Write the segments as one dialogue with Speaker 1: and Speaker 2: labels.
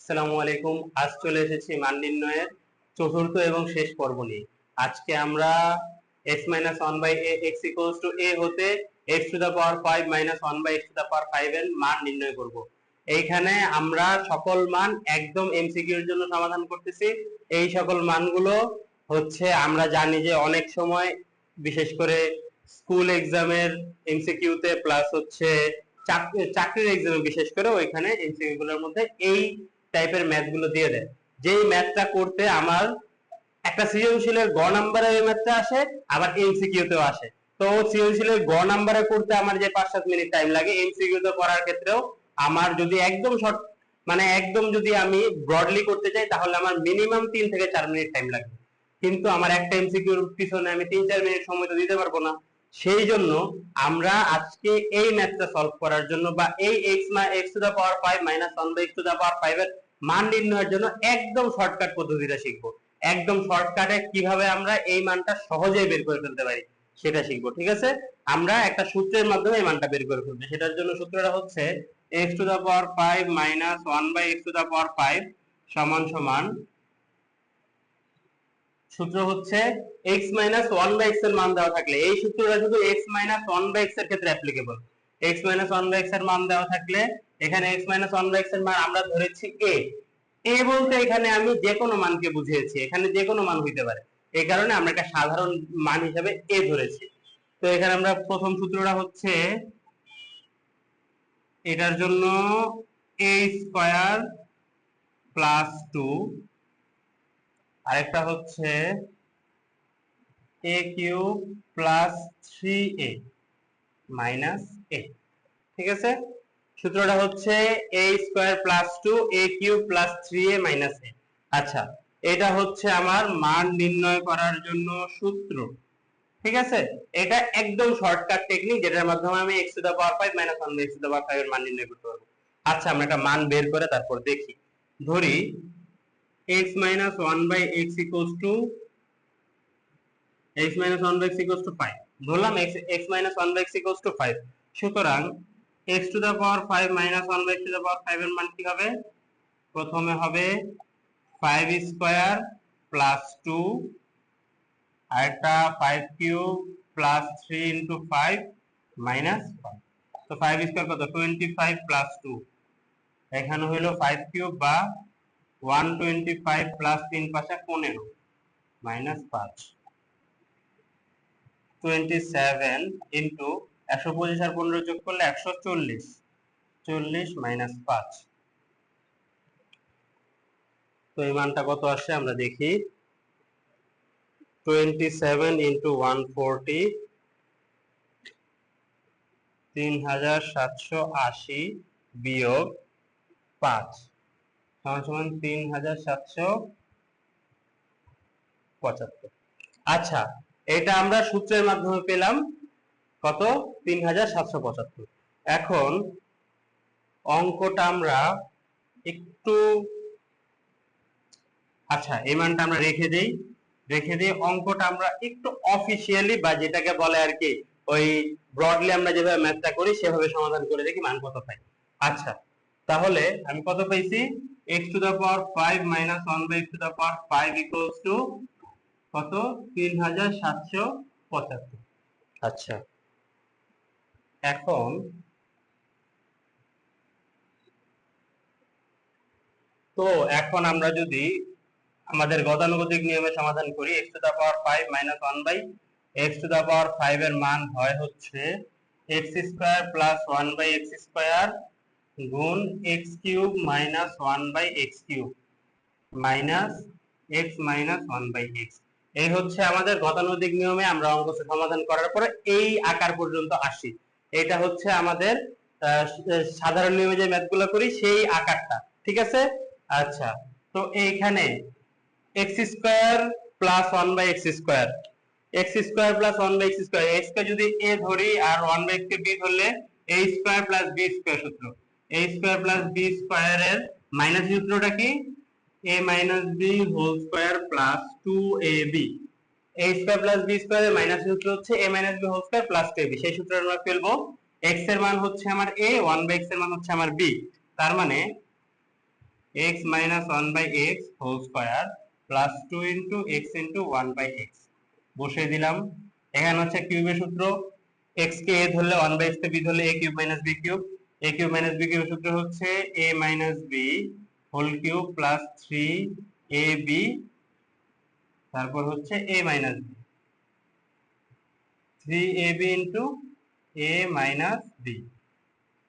Speaker 1: আসসালামু আলাইকুম। আজ চলে এসেছি মান নির্ণয়ের চতুর্থ এবং শেষ পর্ব নিয়ে। আজকে আমরা x minus 1 by x equals to a হতে x to the power 5 minus 1 by x to the power 5 এর মান নির্ণয় করব। এইখানে আমরা সকল মান একদম এমসিকিউ এর জন্য সমাধান করতেছি। এই সকল মানগুলো হচ্ছে আমরা জানি যে অনেক সময় বিশেষ করে স্কুল এক্সামের এমসিকিউ তে প্লাস হচ্ছে চাকরির এক্সামে বিশেষ করে ওইখানে এমসিকিউ গুলোর মধ্যে এই টাইপের ম্যাথ গুলো দিয়ে দেয়। যেই ম্যাথটা করতে আমার একটা সৃজনশীলের গ নাম্বারে ওই ম্যাথটা আসে, আবার এমসিকিউ তেও আসে। তো সৃজনশীলের গ নাম্বারে করতে আমার যে 5-7 মিনিট টাইম লাগে, এমসিকিউ তে করার ক্ষেত্রেও আমার যদি একদম শর্ট মানে একদম যদি আমি ব্রডলি করতে চাই তাহলে আমার মিনিমাম 3 থেকে 4 মিনিট টাইম লাগবে। কিন্তু আমার একটা এমসিকিউর পিছনে আমি 3-4 মিনিট সময় তো দিতে পারবো না। সেই জন্য আমরা আজকে এই ম্যাথটা সলভ করার জন্য বা এই x to the power 5 minus 1 by x to the power 5 এর মান নির্ণয়ের জন্য একদম শর্টকাট পদ্ধতিটা শিখবো। একদম শর্টকাটে কিভাবে আমরা এই মানটা সহজেই বের করে ফেলতে পারি সেটা শিখবো। ঠিক আছে, আমরা একটা সূত্রের মাধ্যমে এই মানটা বের করে ফেলবো। সেটার জন্য সূত্রটা হচ্ছে x to the power 5 minus 1 by x to the power 5 সমান সমান, সূত্র হচ্ছে x মাইনাস 1 বাই x এর মান দেওয়া থাকলে, এই সূত্রটা শুধু x মাইনাস 1 বাই x এর ক্ষেত্রে applicable. x minus 1 by x এর মান দেওয়া থাকলে এখানে x মাইনাস 1 বাই x এর মান আমরা ধরেছি a। a বলতে এখানে আমি যে কোনো মানকে বুঝিয়েছি, এখানে যে কোনো মান হইতে পারে, এই কারণে আমরা একটা সাধারণ মান হিসেবে a ধরেছি। তো এখানে আমরা প্রথম সূত্রটা হচ্ছে এটার জন্য a স্কয়ার প্লাস 2, আরেকটা হচ্ছে a cube plus 3a minus a। ঠিক আছে, সূত্রটা হচ্ছে a square plus 2 a cube plus 3a minus a। আচ্ছা, এটা হচ্ছে আমার মান নির্ণয় করার জন্য সূত্র। ঠিক আছে, এটা একদম শর্টকাট টেকনিক যেটার মাধ্যমে আমি x to the power 5 minus 1 by x to the power 5 এর মান নির্ণয় করতে পারবো। আচ্ছা, আমরা একটা মান বের করে তারপর দেখি। ধরি x minus 1 by x equals to x minus 1 by x equals to 5 ধরলাম। x minus 1 by x equals to 5, সুতরাং x to the power 5 minus 1 by x to the power 5 এর মান কি হবে? প্রথমে হবে 5 স্কয়ার প্লাস 2, আরেকটা 5 কিউব প্লাস 3 ইনটু 5 মাইনাস 5। তো 5 স্কয়ার কত? 25 প্লাস 2, এখানে হলো 5 কিউব বা 125 প্লাস 3 পাশে 15 মাইনাস 5, 27 ইন্টু 125 আর 15 যোগ করলে 140, 40 মাইনাস 5। তো এই মানটা কত আসে আমরা দেখি। 27 ইন্টু 140, 3780 বিয়োগ 5 সমান সমান 3775। আচ্ছা, এটা আমরা সূত্রের মাধ্যমে পেলাম কত? 3775। এখন অঙ্কটা আমরা একটু, আচ্ছা এই মানটা আমরা রেখে দিই অঙ্কটা আমরা একটু অফিসিয়ালি বা যেটাকে বলে আর কি ওই ব্রডলি আমরা যেভাবে ম্যাথটা করি সেভাবে সমাধান করে দেখি মান কত পাই। আচ্ছা, তাহলে আমি কত পাইছি? x to the power 5 minus 1 by x to the power 5 equals to কত? 3775। আচ্ছা, এখন আমরা যদি আমাদের গতানুগতিক নিয়মে সমাধান করি, x to the power 5 minus 1 by x to the power 5 এর মান হয় হচ্ছে x square plus 1 by x square গুণ x cube minus 1 by x cube minus x minus 1 by x। এই হচ্ছে আমাদের গতানুগতিক নিয়মে আমরা অঙ্ক সমাধান করার পরে এই আকার পর্যন্ত আসি। এটা হচ্ছে আমাদের সাধারণ নিয়মে যে ম্যাথগুলো করি সেই আকারটা। ঠিক আছে, আচ্ছা, তো এইখানে x square plus 1 by x square, x square plus 1 by x square, x কে যদি a ধরি আর 1 বাই x কে b ধরলে a square plus b square সূত্র। a square plus b square এর মাইনাস সূত্রটা কি? a minus b whole square plus 2ab। a square plus b square এর মাইনাস সূত্র হচ্ছে a minus b whole square plus 2ab। সেই সূত্র আমরা ফেলবো। x এর মান হচ্ছে আমার a, 1 বাই x এর মান হচ্ছে আমার b। তার মানে x minus 1 by x whole square plus 2 into x into 1 by x বসিয়ে দিলাম। এখানে হচ্ছে কিউবের সূত্র, x কে a ধরলে 1 by x কে b ধরলে a cube minus b cube, a cube minus b কিউবের সূত্র হচ্ছে a minus b whole cube plus 3ab তারপর হচ্ছে a minus b 3ab into a minus b।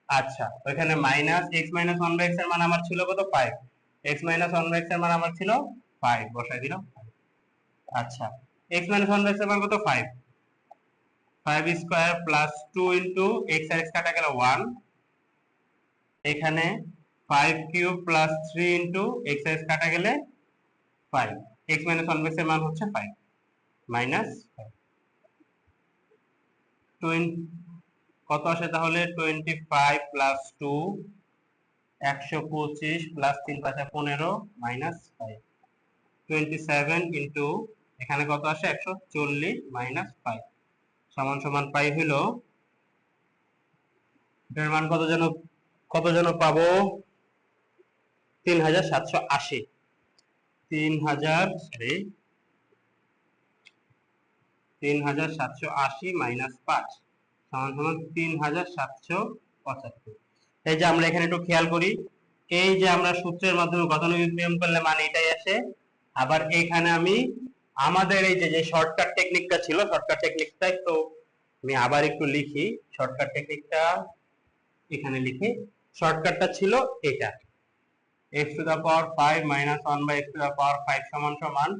Speaker 1: আচ্ছা, ওখানে minus x minus 1 by x এর মান আমার ছিল কত 5, x minus 1 by x এর মান আমার ছিল 5 বসাই দিলাম। আচ্ছা, x minus 1 by x এর মান কত 5, 5 স্কয়ার প্লাস 2 ইনটু x আর x কাটা গেল 1, এখানে 5 কিউব প্লাস 3 ইনটু x আর x কাটা গেলে 5, x minus 1 by x এর মান হচ্ছে 5 মাইনাস 5 কত আসে তাহলে 25 প্লাস 2 125 প্লাস 3 5 15 মাইনাস 5 27 ইনটু এখানে কত আসে 140 মাইনাস 5 সমান সমান পাই হলো এর মান কত যেন পাবো 3780 3780 মাইনাস 5 সমান সমান 3775। এই যে আমরা এখানে একটু খেয়াল করি, এই যে আমরা সূত্রের মাধ্যমে গতানুগতিক নিয়ম করলে মান এটাই আসে। আবার এখানে আমি আমাদের এই যে শর্টকাট টেকনিকটা ছিল, শর্টকাট টেকনিকটা তো আমি আবার একটু লিখি, শর্টকাট টেকনিকটা এখানে লিখি। শর্টকাটটা ছিল এটা, x to the power 5 minus 1 by x to the power 5 সমান সমান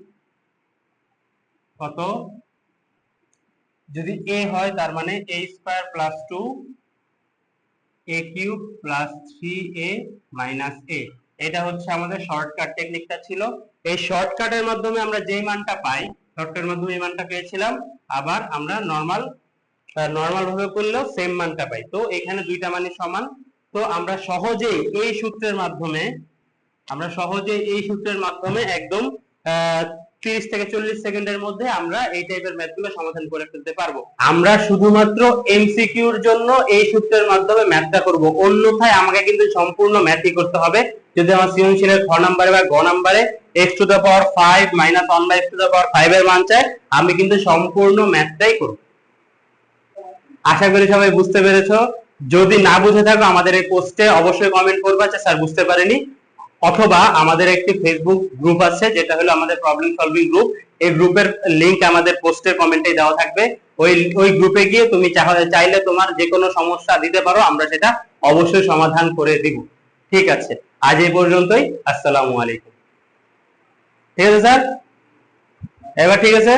Speaker 1: কত, যদি a হয় তার মানে a square plus 2 a cube plus 3a minus a। এটা হচ্ছে আমাদের শর্টকাট টেকনিকটা ছিল। এই শর্টকাটের মাধ্যমে আমরা যেই মানটা পাই, শর্টকাটের মাধ্যমে এই মানটা পেয়েছিলাম, আবার আমরা নরমাল ভাবে করলেও সেম মানটা পাই। তো এখানে দুইটা মানই সমান। তো আমরা সহজেই এই সূত্রের মাধ্যমে একদম 30 থেকে 40 সেকেন্ডের মধ্যে আমরা এই টাইপের ম্যাথগুলো সমাধান করে ফেলতে পারবো। আমরা শুধুমাত্র এমসিকিউর জন্য এই সূত্রের মাধ্যমে ম্যাথটা করব, অন্যথায় আমাকে কিন্তু সম্পূর্ণ ম্যাথই করতে হবে। যদি আমার সৃজনশীলের খ নম্বরে বা গ নম্বরে x to the power 5 minus 1 by x to the power 5 এর মান চাই, আমি কিন্তু সম্পূর্ণ ম্যাথটাই করব। আশা করি সবাই বুঝতে পেরেছো। যদি না বুঝে থাকো আমাদের এই পোস্টে অবশ্যই কমেন্ট করবা যে স্যার বুঝতে পারিনি, অথবা আমাদের একটি ফেসবুক গ্রুপ আছে যেটা হলো আমাদের প্রবলেম সলভিং গ্রুপ। এই গ্রুপের লিংক আমাদের পোস্টের কমেন্টে দেওয়া থাকবে। ওই গ্রুপে গিয়ে তুমি চাইলে তোমার যে কোনো সমস্যা দিতে পারো, আমরা সেটা অবশ্যই সমাধান করে দিব। ঠিক আছে, আজ এই পর্যন্তই। আসসালামু আলাইকুম। ঠিক আছে স্যার, এবার ঠিক আছে।